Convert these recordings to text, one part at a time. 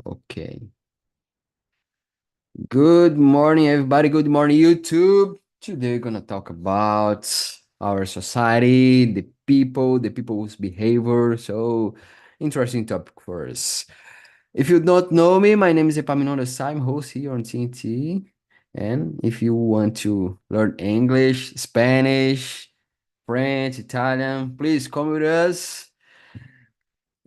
Okay. Good morning, everybody. Good morning, YouTube. Today we're gonna talk about our society, the people's behavior. So, interesting topic for us. If you don't know me, my name is Epaminondas. I'm host here on TNT. And if you want to learn English, Spanish, French, Italian, please come with us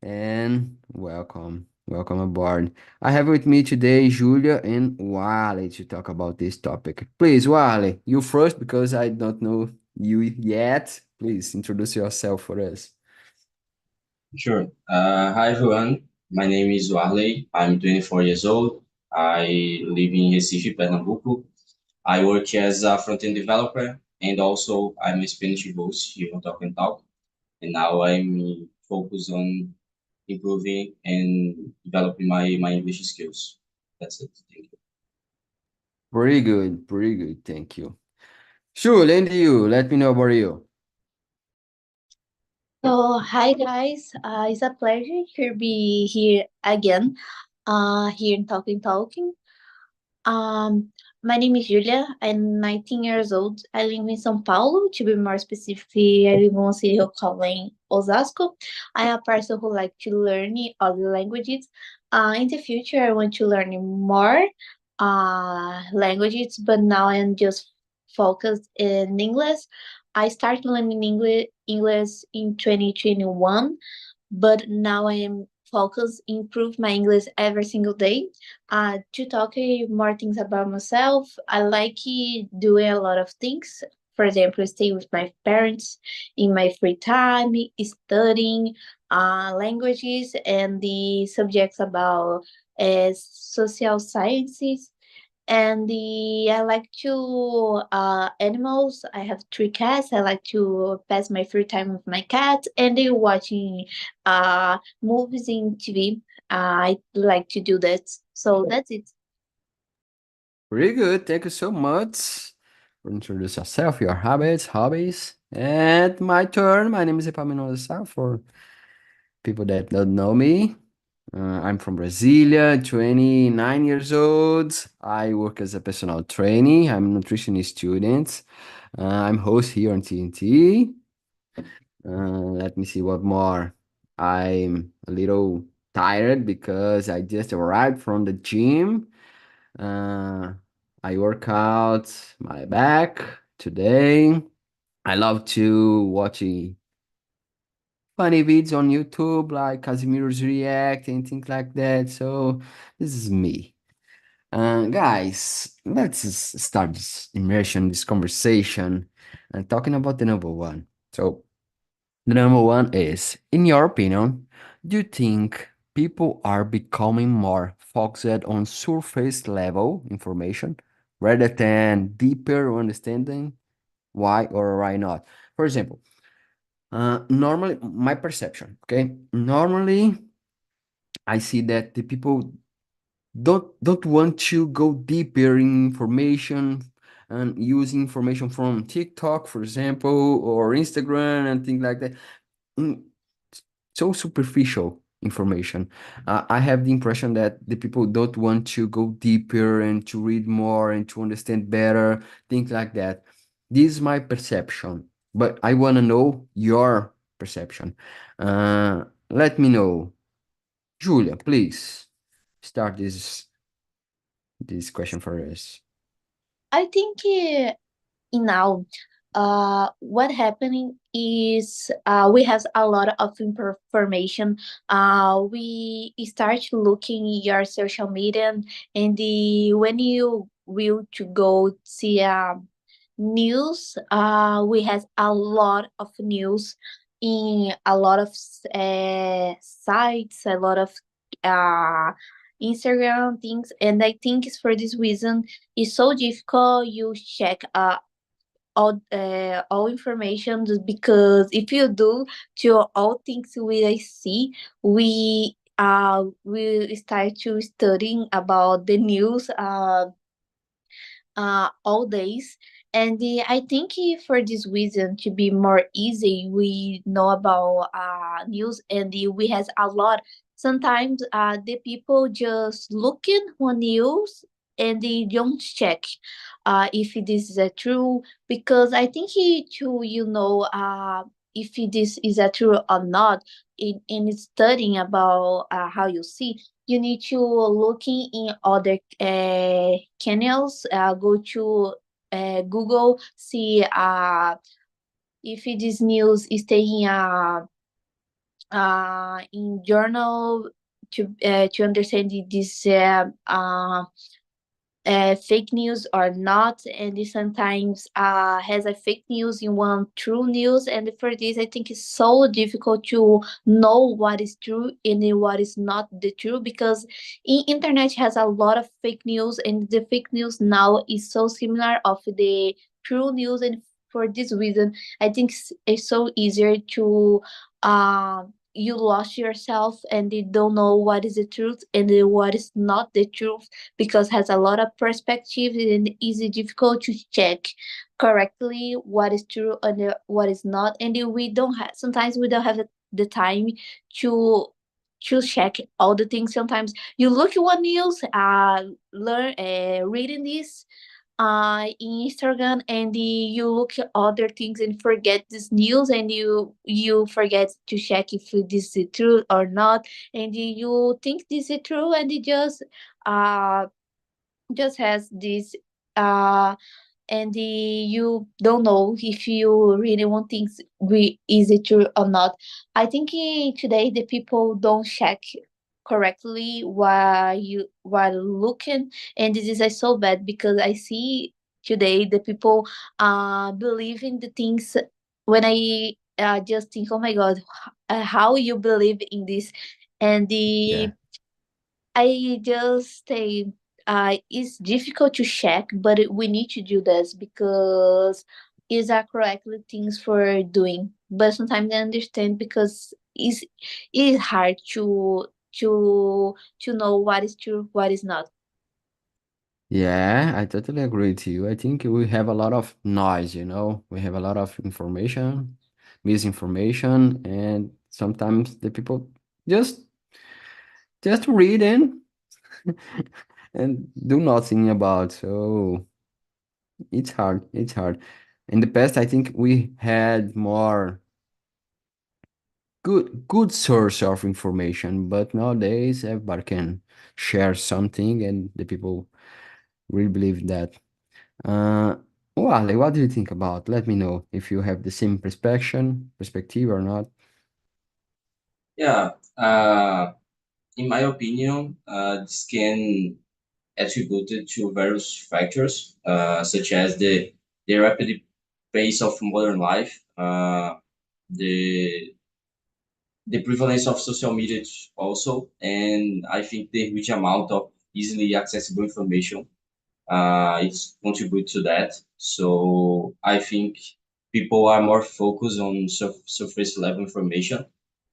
and welcome. Welcome aboard. I have with me today Julia and Wally to talk about this topic. Please, Wally, you first because I don't know you yet. Please introduce yourself for us. Sure. Hi, everyone. My name is Warley. I'm 24 years old. I live in Recife, Pernambuco. I work as a front-end developer, and also I'm a Spanish host here on Talk and Talk. And now I'm focused on improving and developing my English skills. That's it. Thank you. Pretty good, pretty good. Thank you. Julia, and you, let me know about you. So, hi guys, it's a pleasure to be here again, here in Talking. Um, my name is Julia. I'm 19 years old. I live in São Paulo. To be more specific, I live in a city called Osasco. I am a person who like to learn other languages. In the future, I want to learn more languages, but now I'm just focused in English. I started learning English in 2021, but now I am focused improve my English every single day. To talk more things about myself, I like doing a lot of things. For example, stay with my parents in my free time, studying languages and the subjects about social sciences. And I like to animals. I have three cats. I like to pass my free time with my cat and they watching movies in TV. I like to do that. So that's it. Pretty good. Thank you so much for introduce yourself, your habits, hobbies. And my turn. My name is Epaminondas. For people that don't know me, I'm from Brasilia, 29 years old. I work as a personal trainee. I'm a nutritionist student. I'm host here on TNT. Let me see what more. I'm a little tired because I just arrived from the gym. Uh, I work out my back today. I love to watching funny videos on YouTube like Casimiro's React and things like that. So this is me. Guys, start this immersion, this conversation, and talking about the number one. So the number one is, in your opinion, do you think people are becoming more focused on surface level information rather than deeper understanding? Why or why not? For example, normally, my perception, okay? Normally, I see that the people don't want to go deeper in information and use information from TikTok, for example, or Instagram and things like that. Mm, so superficial information. I have the impression that the people don't want to go deeper and to read more and to understand better, things like that. This is my perception, but I want to know your perception. Let me know. Julia, please start this question for us. I think now what happening is we have a lot of information. We start looking your social media and the when you will to go see news, we have a lot of news in a lot of sites, a lot of uh Instagram things, and I think it's for this reason it's so difficult you check all information, just because if you do to all things we see, we start to studying about the news all days. And I think for this reason to be more easy, we know about news, and we has a lot. sometimes the people just looking on news and they don't check if this is a true, because I think he too, if this is a true or not. In studying about how you see, you need to looking in other channels, go to Google, see if this news is taking in journal, to understand if this fake news or not, and it sometimes has a fake news in one true news. And for this, I think it's so difficult to know what is true and what is not the true, because internet has a lot of fake news, and the fake news now is so similar of the true news. And for this reason, I think it's so easier to you lost yourself and you don't know what is the truth and what is not the truth, because has a lot of perspective and is difficult to check correctly what is true and what is not. And we don't have, sometimes we don't have the time to check all the things. Sometimes you look at one news, learn reading this in Instagram, and you look at other things and forget this news, and you forget to check if this is true or not, and you think this is true, and it uh just has this uh you don't know if you really want things is it true or not. I think today the people don't check correctly while looking, and this is so bad, because I see today the people believe in the things. When I just think, oh my god, how you believe in this, and Yeah. I just say it's difficult to check, but we need to do this because is are correctly things for doing. But sometimes I understand, because it is hard to know what is true, what is not. Yeah, I totally agree with you. I think we have a lot of noise, we have a lot of information, misinformation, and sometimes the people just just read in and do nothing about. So it's hard. It's hard. In the past, I think we had more good source of information, but nowadays everybody can share something, and the people really believe that. Uh, Wally, what do you think about? Let me know if you have the same perspective or not. Yeah, in my opinion, this can attributed to various factors, such as the rapid pace of modern life, the prevalence of social media also, and I think the huge amount of easily accessible information it's contribute to that. So I think people are more focused on surface level information,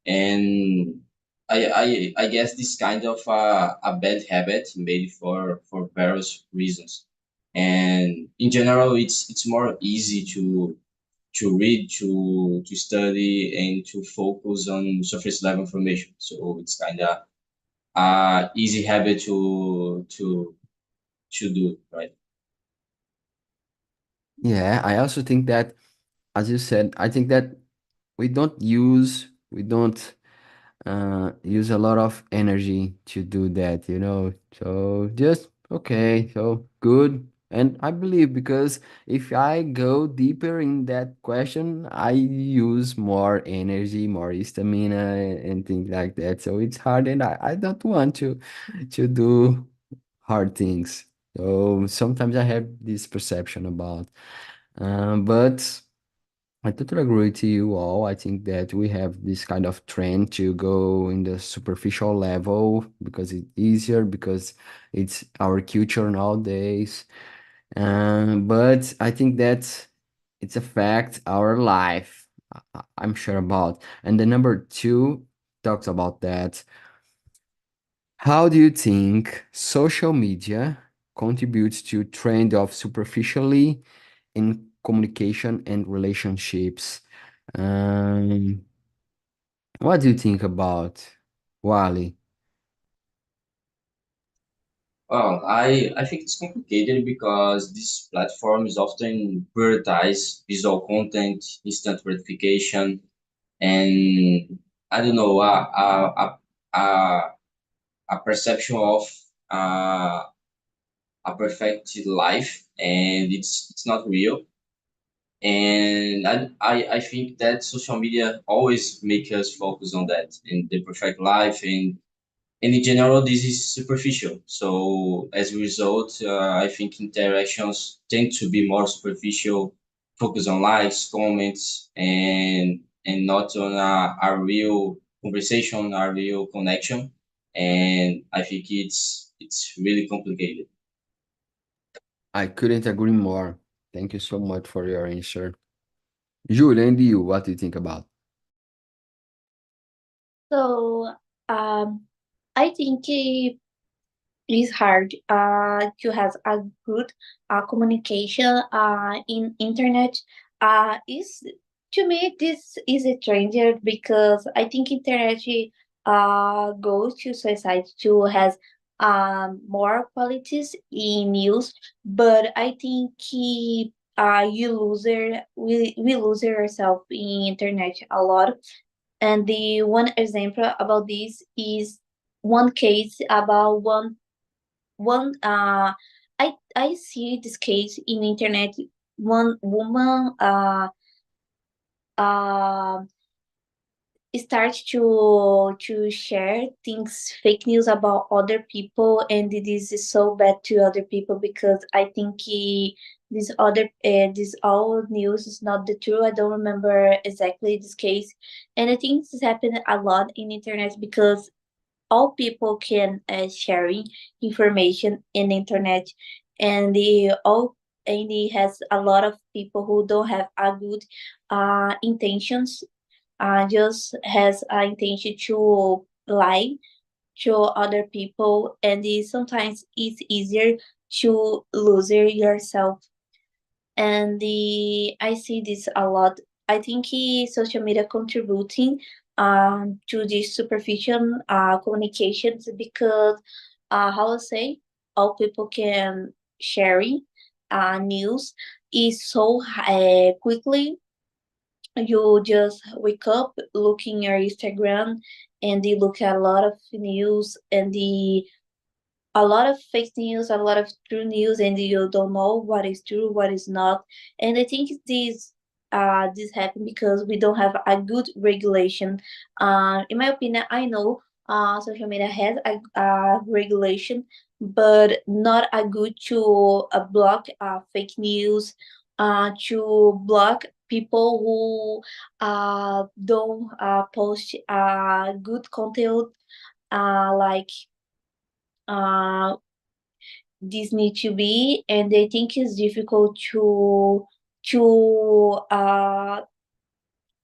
and I guess this kind of a bad habit made for various reasons. And in general, it's more easy to read, to study, and to focus on surface level information. So it's kind of a easy habit to do, right? Yeah, I also think that, as you said, I think that we don't use a lot of energy to do that. So just okay, so good. And I believe, because if I go deeper in that question, I use more energy, more stamina, and things like that. So it's hard, and I don't want to do hard things. So sometimes I have this perception about, but I totally agree with you all. I think that we have this kind of trend to go in the superficial level because it's easier, because it's our culture nowadays. But I think that it's affect our life. I'm sure about. And the number two talks about that. How do you think social media contributes to trend of superficially in communication and relationships? Um, what do you think about Wally? Well, I think it's complicated because these platforms often prioritize visual content, instant gratification, and I don't know, a, a perception of uh, a perfect life, and it's not real. And I think that social media always make us focus on that in the perfect life, and in general this is superficial. So as a result, I think interactions tend to be more superficial, focus on likes, comments, and not on a real conversation, a real connection. And I think it's really complicated. I couldn't agree more. Thank you so much for your answer. Julia, and you, what do you think about? So, I think it's hard to have a good communication in internet. Is To me this is a stranger because I think internet goes to society to has more qualities in use, but I think we lose ourselves in internet a lot. And the one example about this is one case about one I see this case in internet. One woman uh starts to share things, fake news about other people, and this is so bad to other people because I think this all news is not the truth. I don't remember exactly this case, and I think this happened a lot in internet because all people can sharing information in internet, and the all and it has a lot of people who don't have a good intentions, just has an intention to lie to other people, and sometimes it's easier to lose yourself. And I see this a lot. I think social media contributing to this superficial communications because how to say, all people can sharing news is so quickly. You just wake up looking your Instagram and you look at a lot of news and a lot of fake news, a lot of true news, and you don't know what is true, what is not. And I think this happened because we don't have a good regulation. In my opinion, I know social media has a regulation, but not a good to block fake news, to block people who don't post good content, like uh, this need to be, and I think it's difficult to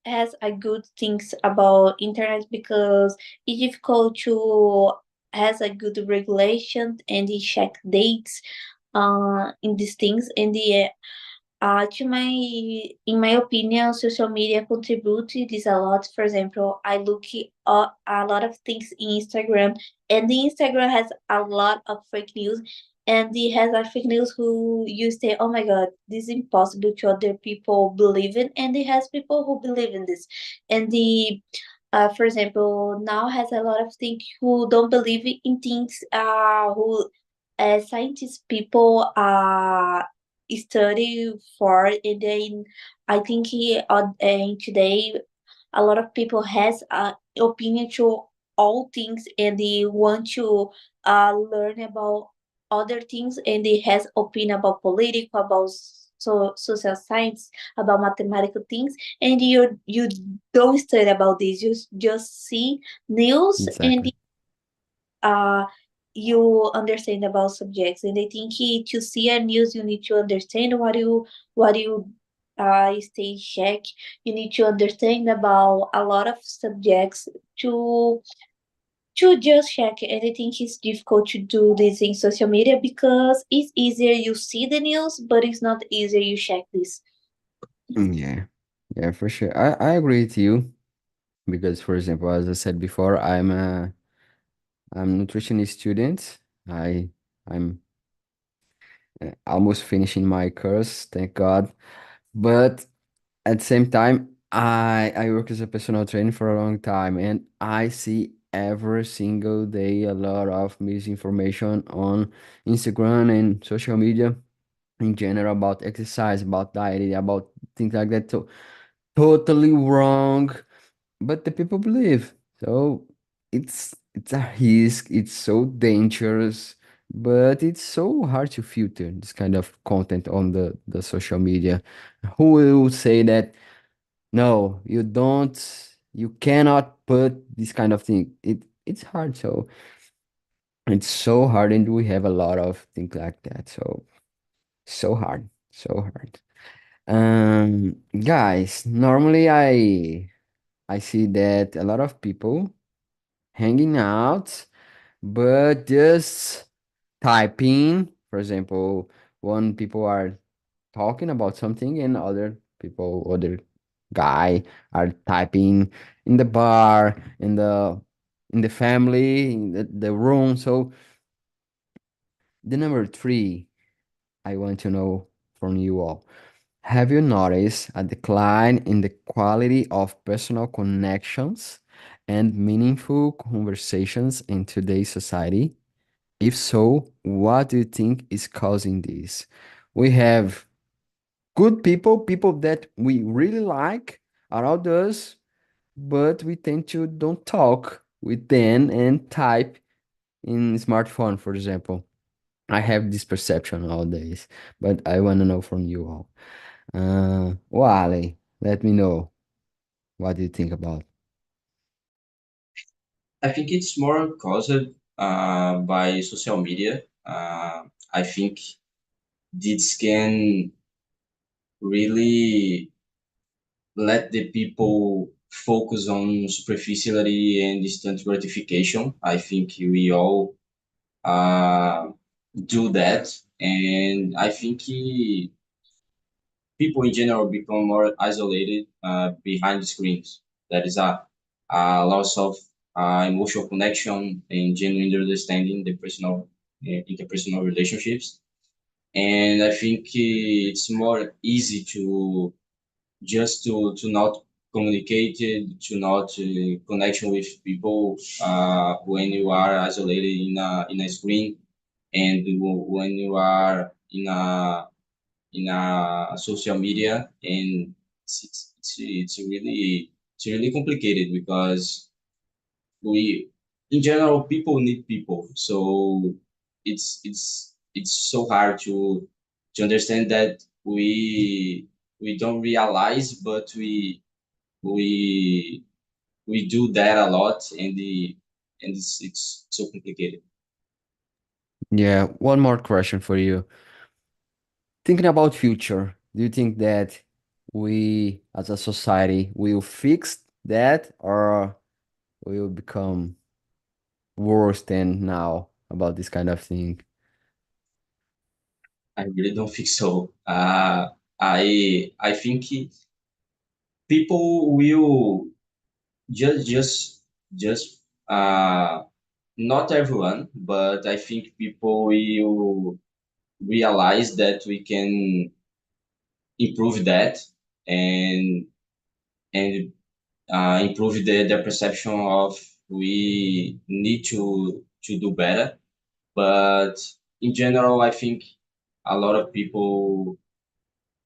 has a good things about internet because it's difficult to has a good regulation and they check dates in these things. And the to my in my opinion, social media contributed this a lot. For example, I look at a lot of things in Instagram, and the Instagram has a lot of fake news, and it has a fake news who you say, "Oh my God, this is impossible to other people believe in," and it has people who believe in this, and the for example, now has a lot of things who don't believe in things who scientists people study for, and then I think today a lot of people has opinion to all things, and they want to learn about other things, and they has opinion about political, about social science, about mathematical things, and you don't study about this. You just see news, and Exactly. uh, you understand about subjects. And I think to see a news, you need to understand what you stay check. You need to understand about a lot of subjects to just check. And I think it's difficult to do this in social media because it's easier you see the news, but it's not easier you check this. Yeah. Yeah, for sure. I agree with you because, for example, as I said before, I'm nutritionist student. I I'm almost finishing my course, thank God. But at the same time, I work as a personal trainer for a long time, and I see every single day a lot of misinformation on Instagram and social media in general about exercise, about dieting, about things like that. So totally wrong, but the people believe. So it's a risk. It's so dangerous, but it's so hard to filter this kind of content on the social media. Who will say that? No, you don't. You cannot put this kind of thing. It's hard. So it's so hard, and we have a lot of things like that. So so hard, so hard. Guys, normally I see that a lot of people hanging out, but just typing. For example, one people are talking about something and other people, other guy are typing in the bar, in the family, in the room. So the number three, I want to know from you all. Have you noticed a decline in the quality of personal connections and meaningful conversations in today's society? If so, what do you think is causing this? We have good people, people that we really like around us, but we tend to don't talk with them and type in smartphone, for example. I have this perception nowadays, but I want to know from you all. Wally, let me know. What do you think about? I think it's more caused by social media. I think this can really let the people focus on superficiality and instant gratification. I think we all uh, do that, and I think people in general become more isolated behind the screens. That is a loss of emotional connection and genuine understanding the personal interpersonal relationships. And I think it's more easy to just to not communicate, to not connection with people when you are isolated in a screen, and when you are in a social media, and it's really complicated because we in general people need people, so it's so hard to understand that we don't realize, but we we do that a lot, and it's so complicated. Yeah, one more question for you. Thinking about future, do you think that we as a society will fix that or will become worse than now about this kind of thing? I really don't think so. I think people will just not everyone, but I think people will realize that we can improve that, and and improve the perception of we need to do better. But in general, I think a lot of people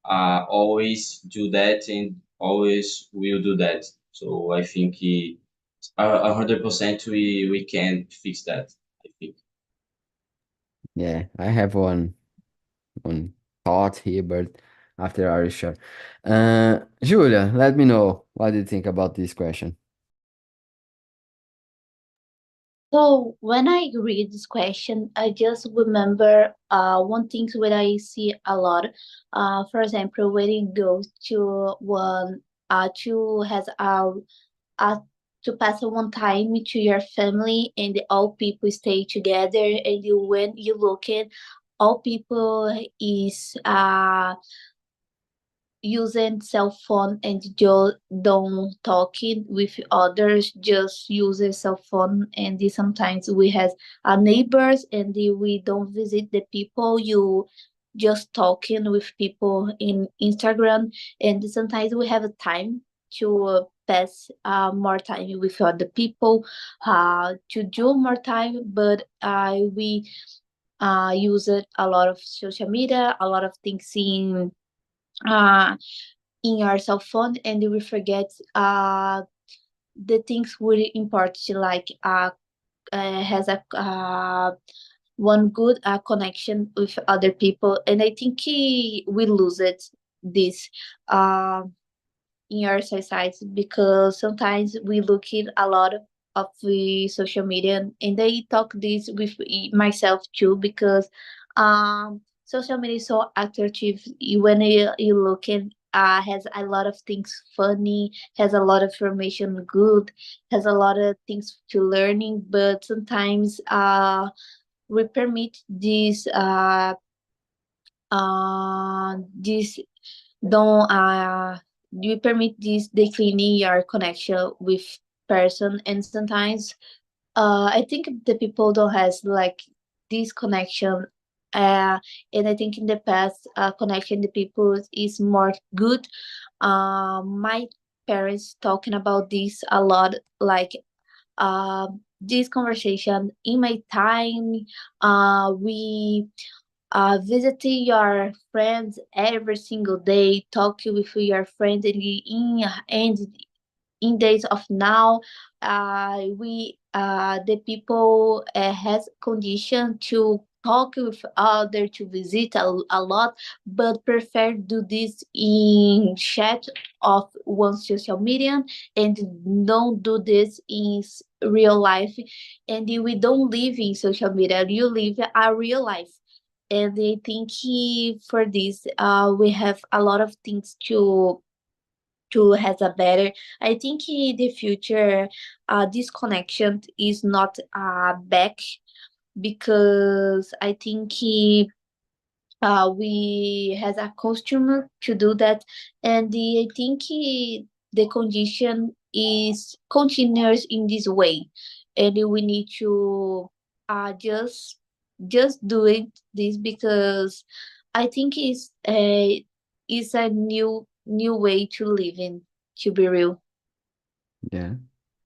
always do that and always will do that. So I think 100% we can fix that. I think. Yeah, I have one thought here, but after I share. Julia, let me know what do you think about this question. So when I read this question, I just remember one thing that I see a lot. For example, when you go to one to has a to pass one time to your family and all people stay together, and you when you look at all people is using cell phone and just don't talking with others, just use a cell phone. And sometimes we have neighbors and we don't visit the people, you just talking with people in Instagram. And sometimes we have a time to pass more time with other people, to do more time, but we use it a lot of social media, a lot of things uh, in our cell phone, and we forget the things really important, like has a one good connection with other people. And I think we lose it this uh, in our society, because sometimes we look at a lot of the social media, and I talk this with myself too, because social media is so attractive. When you look in, has a lot of things funny, has a lot of information good, has a lot of things to learning, but sometimes we permit this don't you permit this declining your connection with person. And sometimes I think the people don't has like this connection, uh and I think in the past connection the people is more good. My parents talking about this a lot, like this conversation in my time, we visiting your friends every single day, talking with your friends, and in days of now, we the people has condition to talk with other, to visit a lot, but prefer do this in chat of one social media, and don't do this in real life. And we don't live in social media, you live a real life. And I think for this we have a lot of things to has a better. I think in the future this connection is not back, because I think we has a customer to do that. And I think the condition is continuous in this way, and we need to just do it this, because I think is a new way to live in, to be real. Yeah,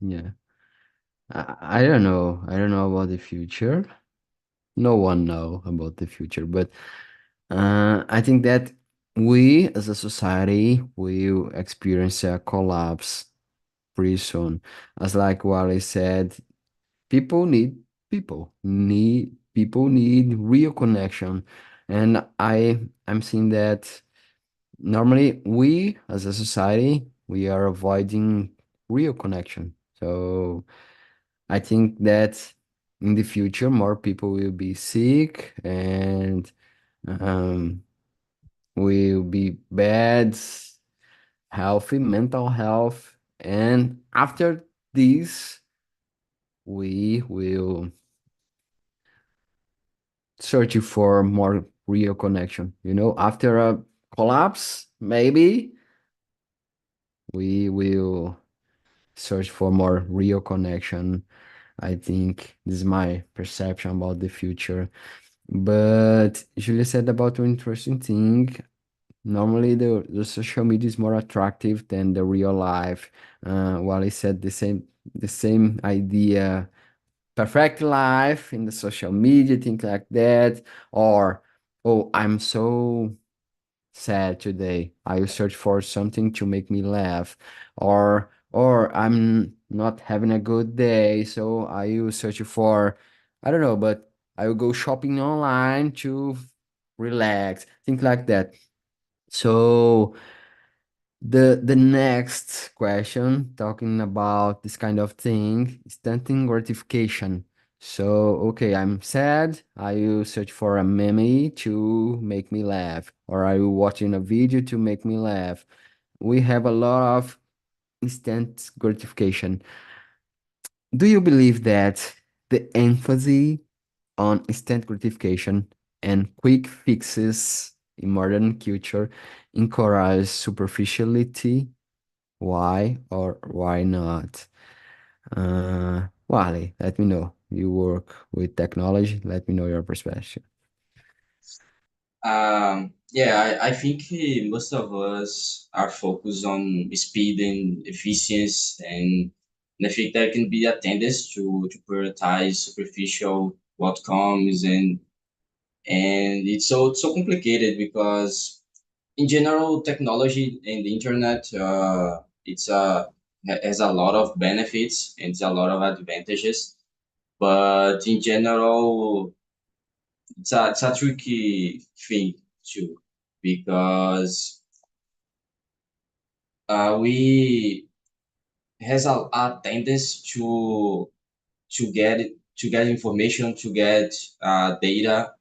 yeah. I don't know. I don't know about the future. No one know about the future, but I think that we as a society will experience a collapse pretty soon. As like Wally said, people need people need real connection. And I'm seeing that normally we as a society we are avoiding real connection. So I think that in the future more people will be sick and um, will be bad healthy mental health, and after this we will search for more real connection. After a collapse maybe we will search for more real connection. I think this is my perception about the future. But Julia said about an interesting thing. Normally, the social media is more attractive than the real life. While I said the same idea, perfect life in the social media, things like that, or oh, I'm so sad today. I will search for something to make me laugh, or I'm not having a good day, so I will search for, I don't know, but I will go shopping online to relax, things like that. So the next question, talking about this kind of thing, instant gratification. So, okay, I'm sad. I will search for a meme to make me laugh, or I will watching a video to make me laugh. We have a lot of instant gratification. Do you believe that the emphasis on instant gratification and quick fixes in modern culture encourage superficiality. Why or why not? Wally, let me know. You work with technology. Let me know your perspective. Yeah, I think most of us are focused on speed and efficiency, and I think there can be a tendency to prioritize superficial outcomes, and it's so complicated because in general, technology and the internet, has a lot of benefits and it's a lot of advantages, but in general, it's a tricky thing too, because we has a tendency to get information, to get data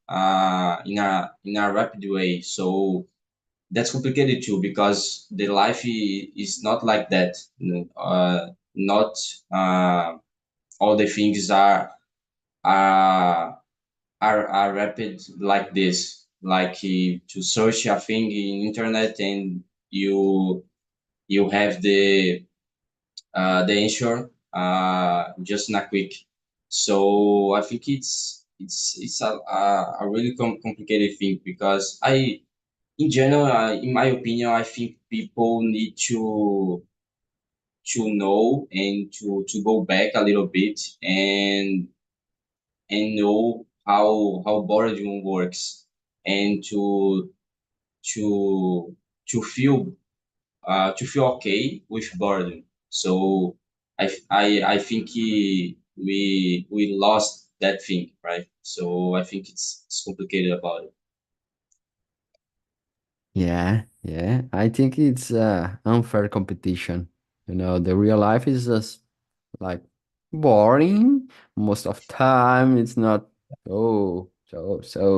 in a rapid way. So that's complicated too, because the life is not like that. Not all the things are are rapid like this. Like to search a thing in internet and you you have the answer just in a quick. So I think it's a really complicated thing, because in general, in my opinion, I think people need to know and to go back a little bit and know how boredom works, and to to feel to feel okay with boredom. So I think we lost that thing, right? So I think it's complicated about it. Yeah, yeah. I think it's unfair competition. The real life is just like boring most of time. It's not so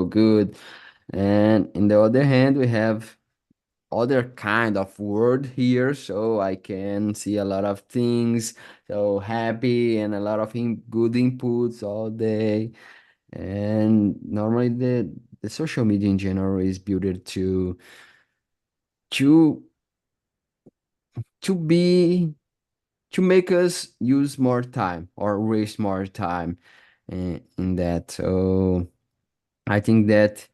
good. And in the other hand, we have other kind of world here, so I can see a lot of things, so happy and a lot of good inputs all day. And normally the social media in general is built to to be to make us use more time or waste more time in that. So I think that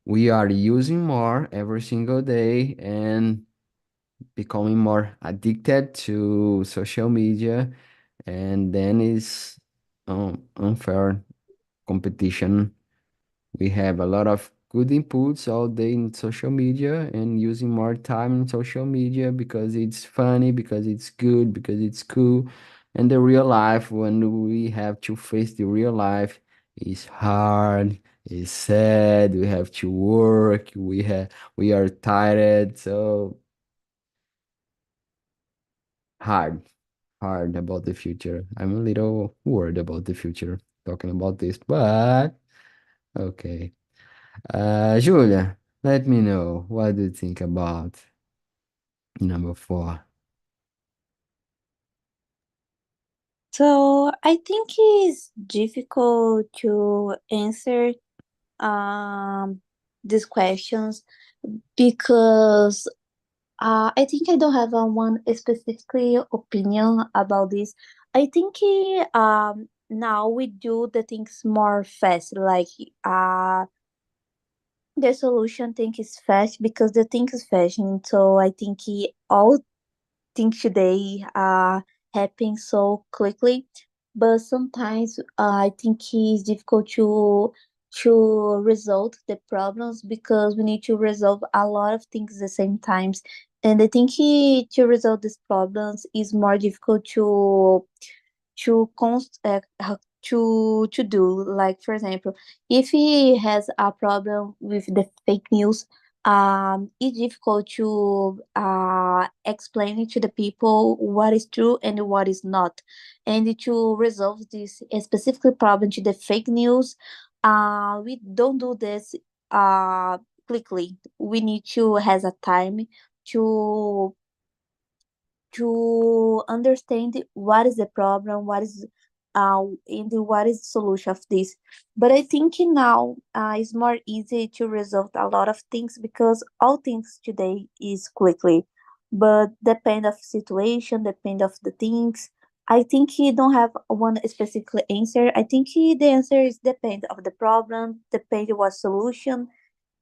we are using more every single day and becoming more addicted to social media, and then is unfair competition. We have a lot of good inputs all day in social media and using more time in social media because it's funny, because it's good, because it's cool. And the real life, when we have to face the real life, is hard, is sad. We have to work. We are tired. So hard, hard about the future. I'm a little worried about the future talking about this, but okay. Julia, let me know what do you think about number four. So I think it's difficult to answer um these questions because I think I don't have one specifically opinion about this. I think now we do the things more fast, like the solution thing is fast because the thing is fashion. So I think all things today happen so quickly, but sometimes I think it's difficult to resolve the problems because we need to resolve a lot of things at the same times. And I think to resolve these problems is more difficult to do. Like for example, if he has a problem with the fake news, it's difficult to explain it to the people what is true and what is not, and to resolve this specific problem to the fake news. We don't do this quickly. We need to has a time to understand what is the problem, what is and what is the solution of this. But I think now it's more easy to resolve a lot of things because all things today is quickly, but depend of situation, depend of the things. I think he don't have one specific answer. I think the answer is depend of the problem, depend what solution,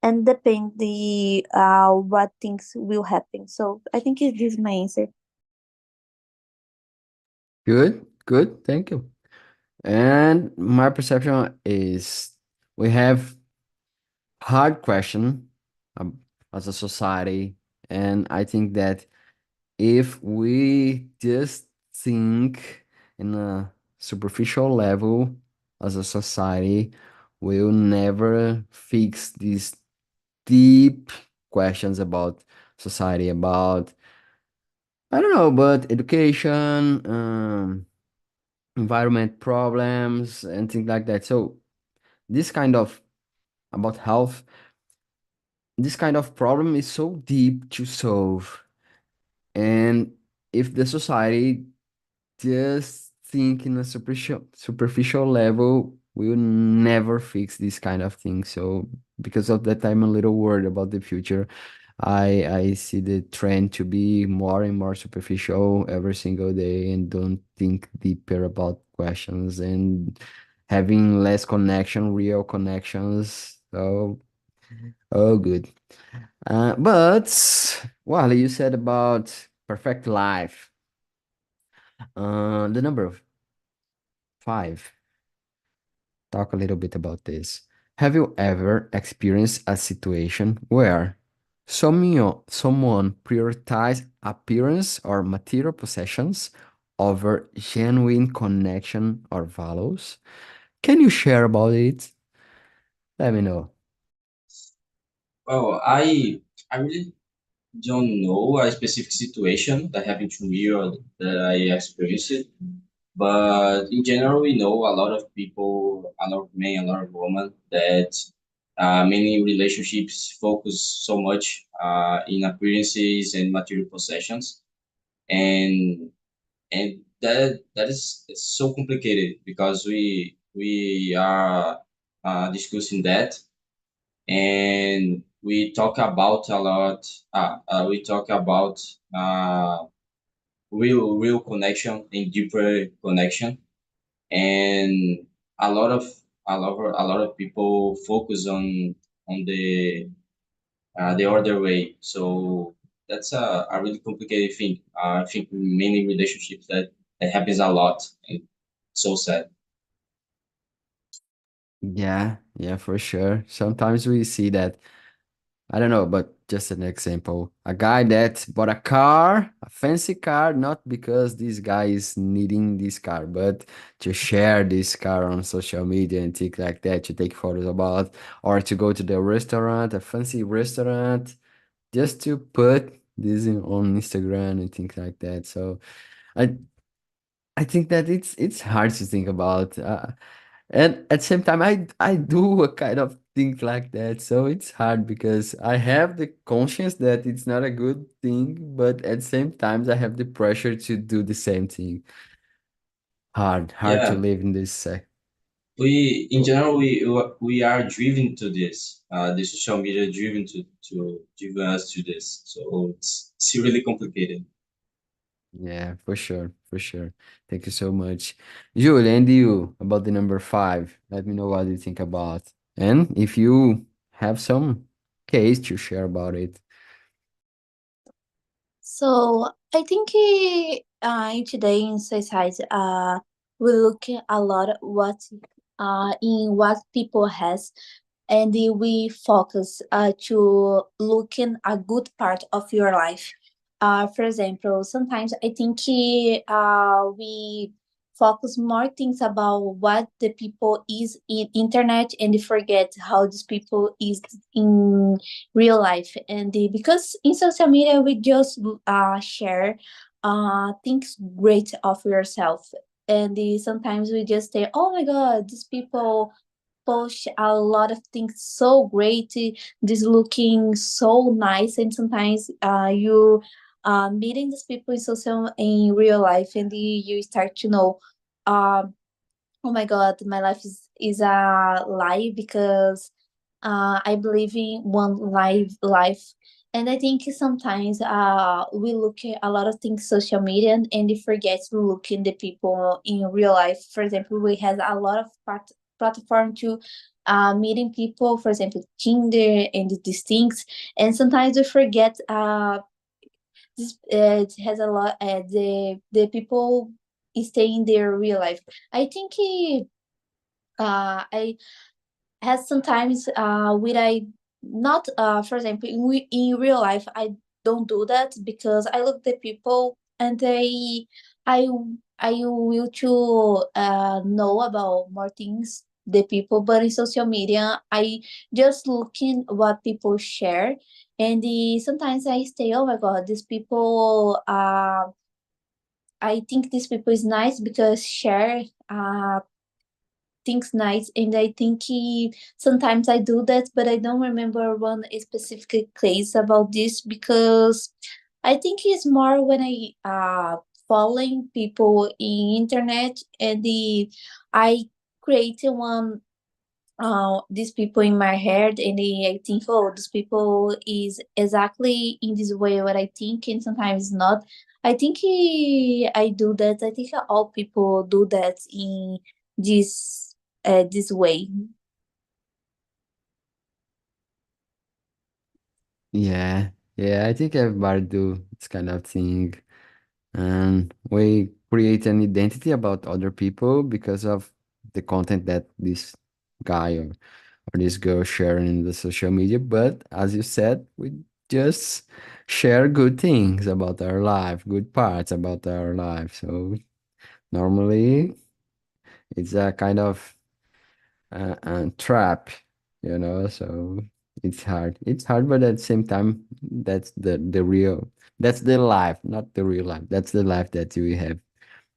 and depend the what things will happen. So I think this is my answer. Good, good. Thank you. And my perception is we have hard question um, as a society, and I think that if we just think in a superficial level as a society, we'll never fix these deep questions about society, about I don't know, but education, environment problems, and things like that. So this kind of about health, this kind of problem is so deep to solve. And if the society just think in a superficial level, we'll never fix this kind of thing. So because of that, I'm a little worried about the future. I see the trend to be more and more superficial every single day and don't think deeper about questions and having less connection, real connections. So, oh, good. But Wally, you said about perfect life. The number of five. Talk a little bit about this. Have you ever experienced a situation where someone prioritized appearance or material possessions over genuine connection or values? Can you share about it? Let me know. Well, I really don't know a specific situation that happened to me or that I experienced it. But in general, we know a lot of people, a lot of men, a lot of women that many relationships focus so much in appearances and material possessions, and that is it's so complicated because we are discussing that, and we talk about a lot. We talk about uh, real connection and deeper connection, and a lot of a lot of people focus on the other way. So that's a really complicated thing. I think in many relationships that happens a lot, and so sad. Yeah, yeah, for sure. Sometimes we see that I don't know, but just an example. A guy that bought a car, a fancy car, not because this guy is needing this car, but to share this car on social media and things like that, to take photos about, or to go to the restaurant, a fancy restaurant, just to put this on Instagram and things like that. So I I think that it's hard to think about. And at the same time, I do a kind of think like that. So it's hard because I have the conscience that it's not a good thing, but at the same time, I have the pressure to do the same thing. Hard to Yeah, live in this sec. we in general we are driven to this. The social media driven to driven us to this. So it's really complicated. Yeah, for sure, for sure. Thank you so much. Julie, and you about the number five. Let me know what you think about. And if you have some case to share about it. So I think in today in society, we look a lot at what in what people has, and we focus to looking a good part of your life. For example, sometimes I think we focus more things about what the people is in internet and forget how these people is in real life. And because in social media we just share things great of yourself, and sometimes we just say, oh my god, these people post a lot of things so great, this looking so nice. And sometimes you meeting these people in social in real life, and you start to know Oh my God, my life is a lie because I believe in one life. And I think sometimes we look at a lot of things social media and we forget to look in the people in real life. For example, we have a lot of platform to meeting people, for example, Tinder and these things. And sometimes we forget this it has a lot the people stay in their real life. I think I has sometimes with I not for example in real life I don't do that because I look the people and I I will to know about more things the people, but in social media I just looking what people share. And sometimes I stay, oh my God, these people I think these people is nice because share things nice. And I think sometimes I do that, but I don't remember one specific case about this because I think it's more when I following people in internet and I created one these people in my head, and I think, oh, these people is exactly in this way what I think, and sometimes not. I think I do that. I think all people do that in this way. Yeah, yeah, I think everybody do this kind of thing. And we create an identity about other people because of the content that this guy or this girl sharing in the social media. But as you said, we just share good things about our life, good parts about our life. So normally it's a kind of trap, you know. So it's hard. It's hard, but at the same time, that's the real. That's the life, not the real life. That's the life that we have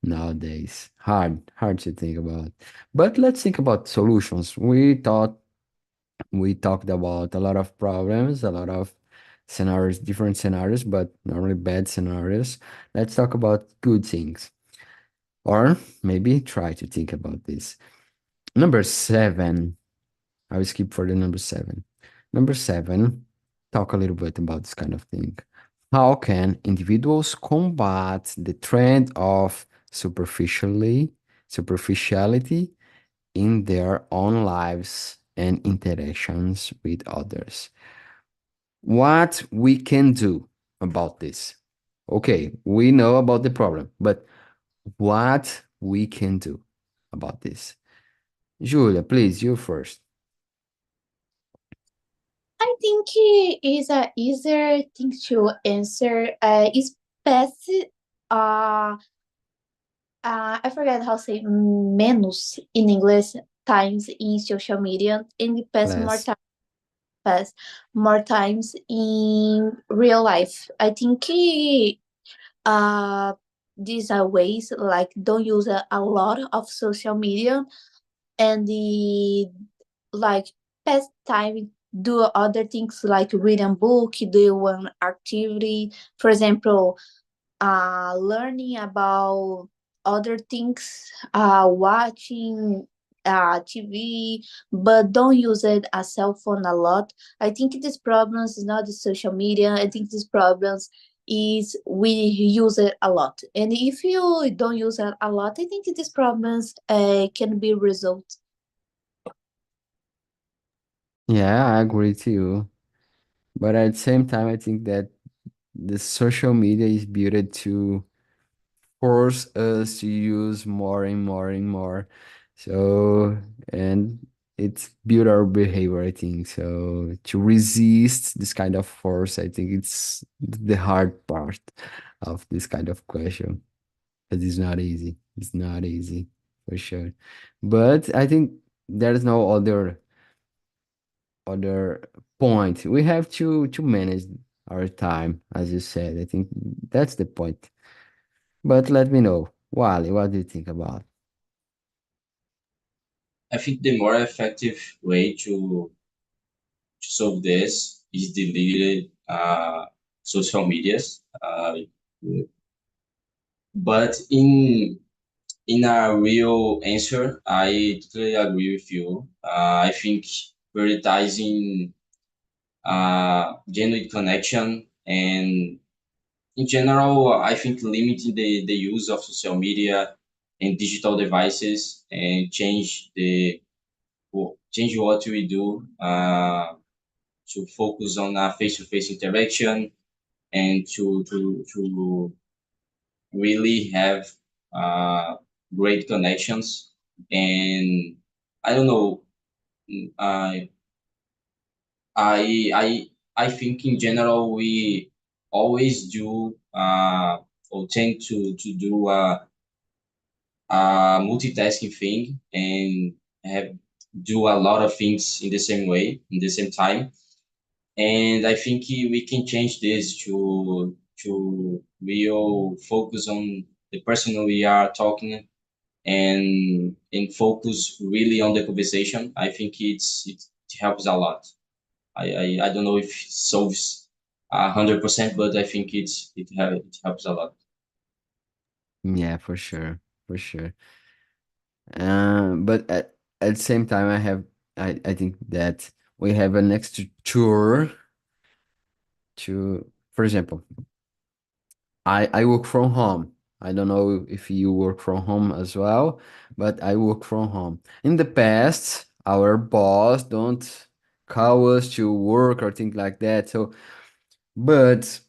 nowadays. Hard to think about. But let's think about solutions. We talked about a lot of problems, a lot of scenarios, different scenarios, but normally bad scenarios. Let's talk about good things. Or maybe try to think about this. Number seven. I will skip for the number seven. Number seven, talk a little bit about this kind of thing. How can individuals combat the trend of superficiality in their own lives and interactions with others? What we can do about this? Okay, we know about the problem, but what we can do about this? Julia, please, you first. I think it is a easier thing to answer. Is best. Uh, I forget how to say menos in English times in social media, and pass more Less. time pass more times in real life. I think uh these are ways like don't use a lot of social media, and the like past time do other things like read a book, do one activity, for example, learning about other things, watching TV, but don't use it a cell phone a lot. I think these problems is not the social media. I think these problems is we use it a lot. And if you don't use it a lot, I think these problems can be resolved. Yeah, I agree to you. But at the same time, I think that the social media is built to force us to use more and more and more. So, and it's built our behavior, I think. So, to resist this kind of force, I think it's the hard part of this kind of question. But it's not easy. It's not easy for sure. But I think there's no other point. We have to manage our time, as you said. I think that's the point. But let me know, Wally, what do you think about? I think the more effective way to solve this is deleted social medias. But in In a real answer, I totally agree with you. I think prioritizing genuine connection and in general, I think limiting the use of social media and digital devices and change what we do to focus on face-to-face interaction and to really have uh, great connections. And I don't know, I I think in general we always do or tend to do a multitasking thing and have do a lot of things in the same way in the same time. And I think we can change this to real focus on the person we are talking and focus really on the conversation. I think it helps a lot. I don't know if it solves 100%, but I think it helps a lot. Yeah, for sure, for sure. But at the same time, I think that we have an extra tour to, for example, I work from home. I don't know if you work from home as well, but I work from home. In the past, our boss don't call us to work or things like that. So, but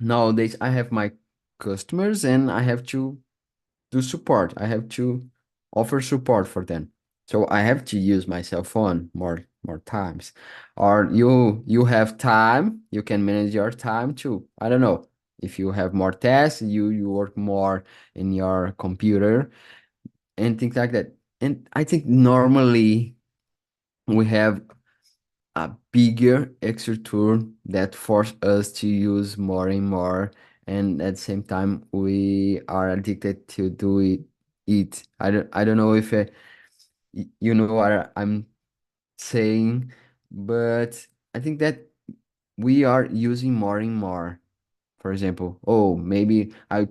nowadays I have my customers and I have to do support. I have to offer support for them. So I have to use my cell phone more times. Or you have time, you can manage your time too. I don't know. If you have more tasks, you work more in your computer and things like that. And I think normally we have a bigger extra tool that force us to use more and more, and at the same time we are addicted to do it. I don't know if you know what I'm saying, but I think that we are using more and more. For example, oh, maybe I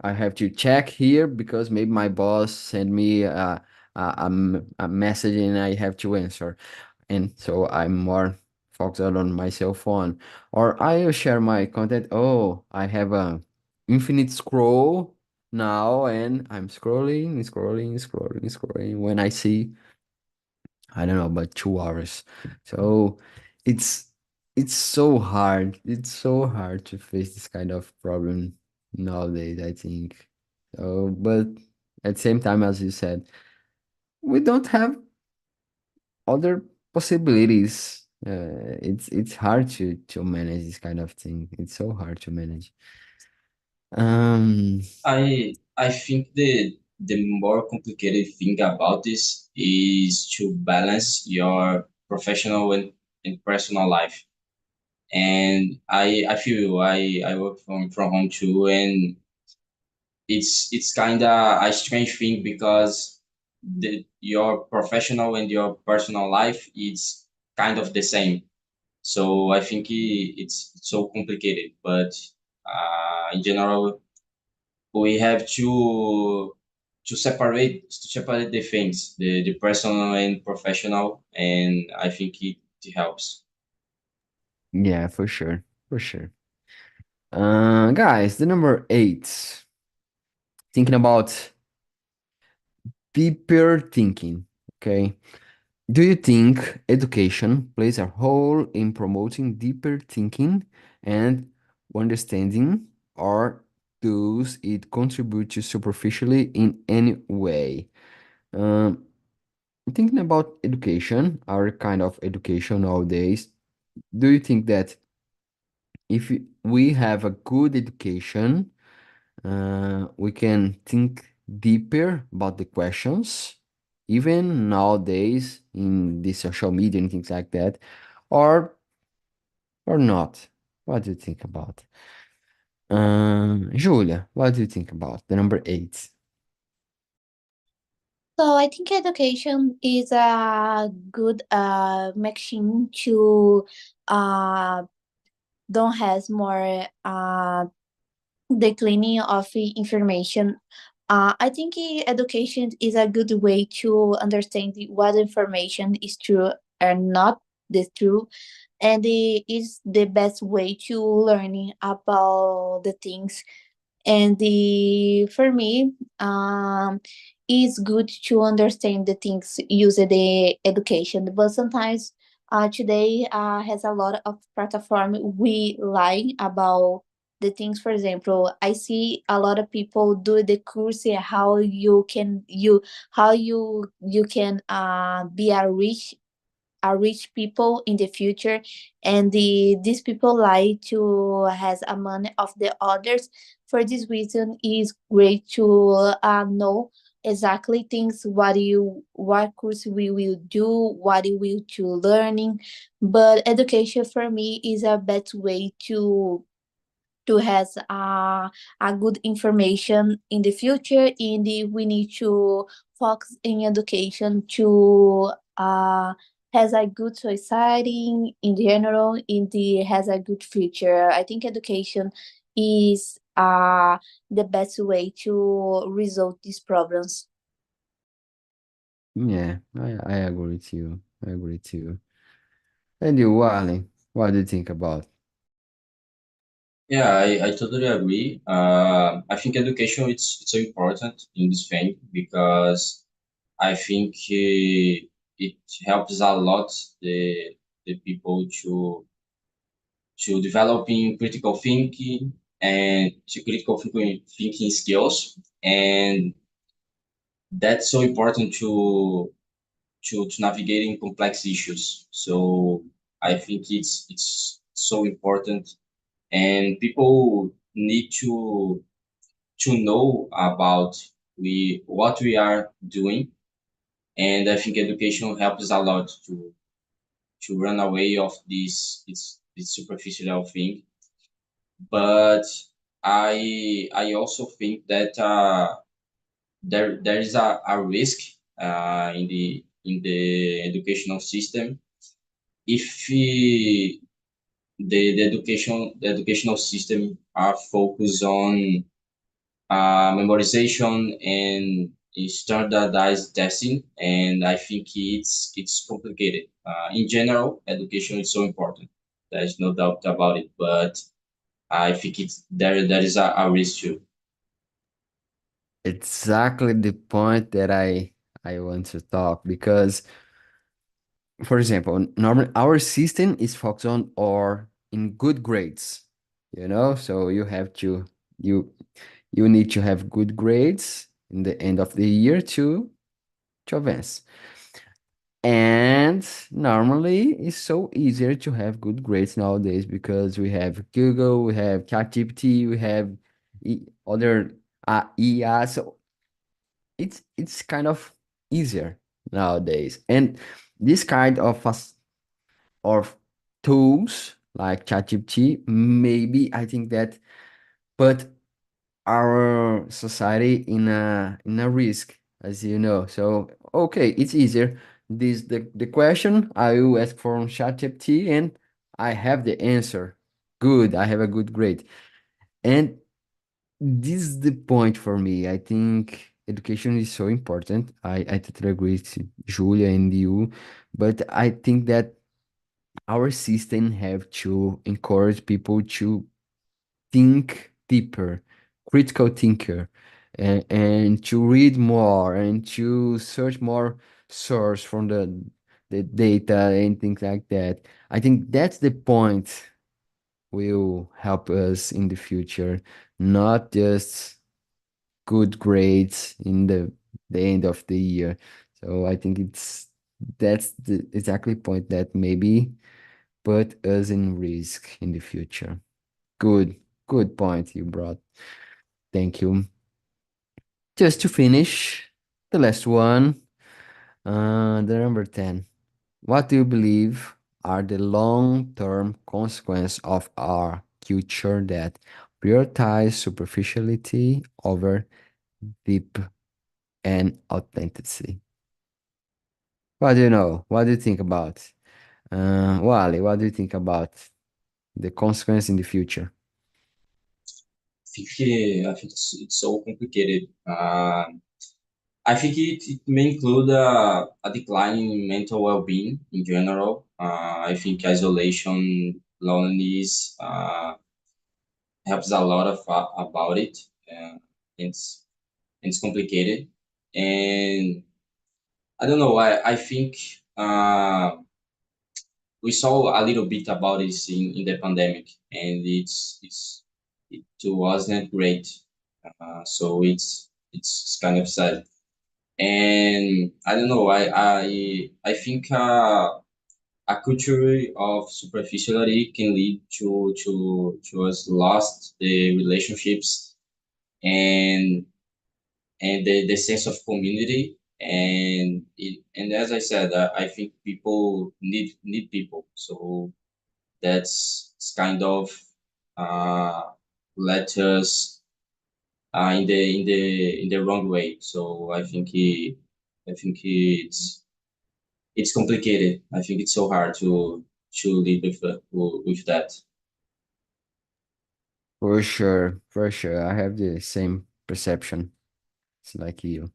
have to check here because maybe my boss sent me a message and I have to answer, and so I'm more focused on my cell phone. Or I share my content. Oh, I have a infinite scroll now, and I'm scrolling. When I see, I don't know, about 2 hours. So it's it's so hard. It's so hard to face this kind of problem nowadays, I think. So, but at the same time, as you said, we don't have other possibilities. It's hard to manage this kind of thing. It's so hard to manage. Um, I think the more complicated thing about this is to balance your professional and personal life. And I feel you. I work from home too, and it's kind of a strange thing because your professional and your personal life is kind of the same. So I think it's so complicated, but in general, we have to separate the things, the personal and professional, and I think it helps. yeah, for sure, for sure. Guys, the number 8. Thinking about deeper thinking. Okay. Do you think education plays a role in promoting deeper thinking and understanding, or does it contribute to superficially in any way? Um, Thinking about education, our kind of education nowadays, do you think that if we have a good education, we can think deeper about the questions, even nowadays in the social media and things like that, or not? What do you think about? Julia, what do you think about the number 8? So I think education is a good machine to uh don't has more declining of information I think education is a good way to understand what information is true or not the true, and it is the best way to learning about the things. And for me, it's good to understand the things used the education, but sometimes today has a lot of platform we lie about the things. For example, I see a lot of people do the course how you can be a rich people in the future, and these people like to has a money of the others. For this reason is great to know exactly things what course we will do, what we will to learning. But education for me is a better way to has a good information in the future. In the we need to focus in education to has a good society in general, in the has a good future. I think education is the best way to resolve these problems. Yeah, I agree with you. I agree with you. And you, Wally, what do you think about? Yeah, I totally agree. I think education it's so important in this thing because I think it helps a lot the people to developing critical thinking and to critical thinking skills, and that's so important to navigating complex issues. So I think it's so important, and people need to know about we what we are doing, and I think education helps a lot to run away of this superficial thing. But I also think that there is a risk in the educational system if the educational system are focused on memorization and standardized testing, and I think it's complicated. In general, education is so important. There's no doubt about it, but I think it's there is a risk too. Exactly the point that I want to talk because, for example, normally our system is focused on or in good grades, you know, so you you need to have good grades in the end of the year to advance. And normally it's so easier to have good grades nowadays because we have Google, we have ChatGPT, we have other IA. So it's kind of easier nowadays. And this kind of tools like ChatGPT, maybe I think that put our society in a risk, as you know. So okay, it's easier. This the question I will ask from ChatGPT and I have the answer. Good, I have a good grade. And this is the point for me. I think education is so important. I totally agree with Julia and you, but I think that our system have to encourage people to think deeper, critical thinker, and to read more and to search more source from the data and things like that. I think that's the point will help us in the future, not just good grades in the end of the year. So I think that's the exactly point that maybe put us in risk in the future. Good, good point you brought. Thank you. Just to finish, the last one, the number 10. What do you believe are the long-term consequences of our culture that prioritize superficiality over deep and authenticity? What do you know? What do you think about? Wally, what do you think about the consequence in the future? I think it's so complicated. I think it may include a decline in mental well-being in general. I think isolation, loneliness, helps a lot of about it. Uh, it's it's complicated, and I don't know. I think we saw a little bit about this in the pandemic, and it wasn't great. So it's kind of sad, and I don't know. I think a culture of superficiality can lead to us lost the relationships and the sense of community, and as I said, I think people need people, so that's it's kind of uh, led us in the wrong way. So I think it's complicated. I think it's so hard to live with that. For sure. I have the same perception. It's like you.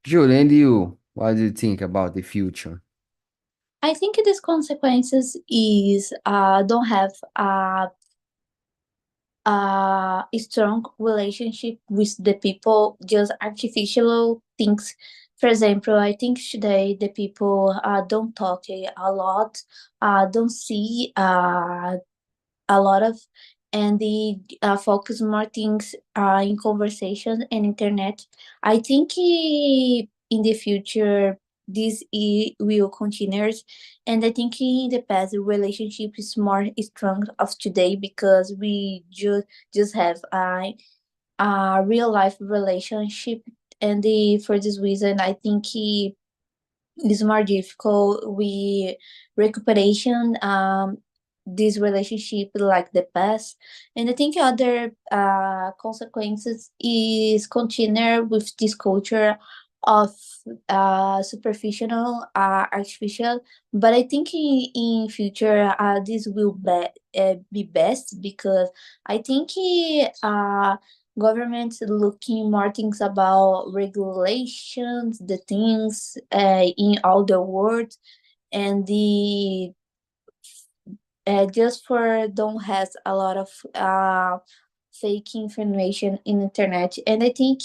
Julie, and you, what do you think about the future? I think these consequences is don't have a strong relationship with the people, just artificial things. For example, I think today the people don't talk a lot, don't see a lot of, and they focus more things in conversation and internet. I think in the future this will continue, and I think in the past the relationship is more strong of today because we just have a real life relationship, and for this reason I think it's more difficult we recuperation this relationship like the past. And I think other consequences is continue with this culture of superficial artificial, but I think in future this will be best because I think governments looking more things about regulations, the things in all the world, and the just for don't has a lot of fake information in internet. And I think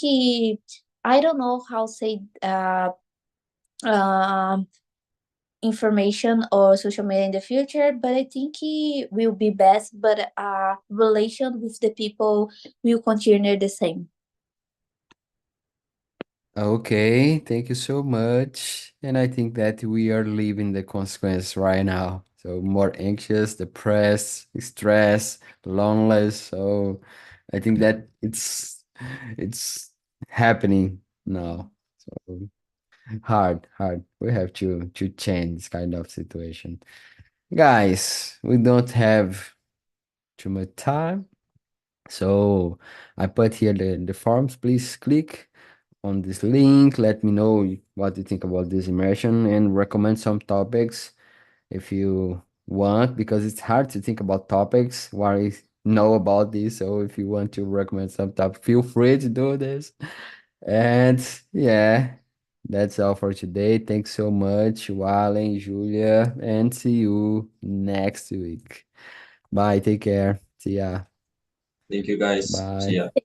I don't know how say um information or social media in the future, but I think it will be best, but relation with the people will continue the same. Okay, thank you so much. And I think that we are living the consequence right now. So more anxious, depressed, stressed, lonely. So I think that it's happening now. So hard. We have to change this kind of situation. Guys, we don't have too much time. So I put here the forms. Please click on this link. Let me know what you think about this immersion and recommend some topics if you want, because it's hard to think about topics what I know about this. So if you want to recommend some topic, feel free to do this. And yeah, that's all for today. Thanks so much, Walen, Julia, and see you next week. Bye. Take care. See ya. Thank you, guys. See Bye. ya.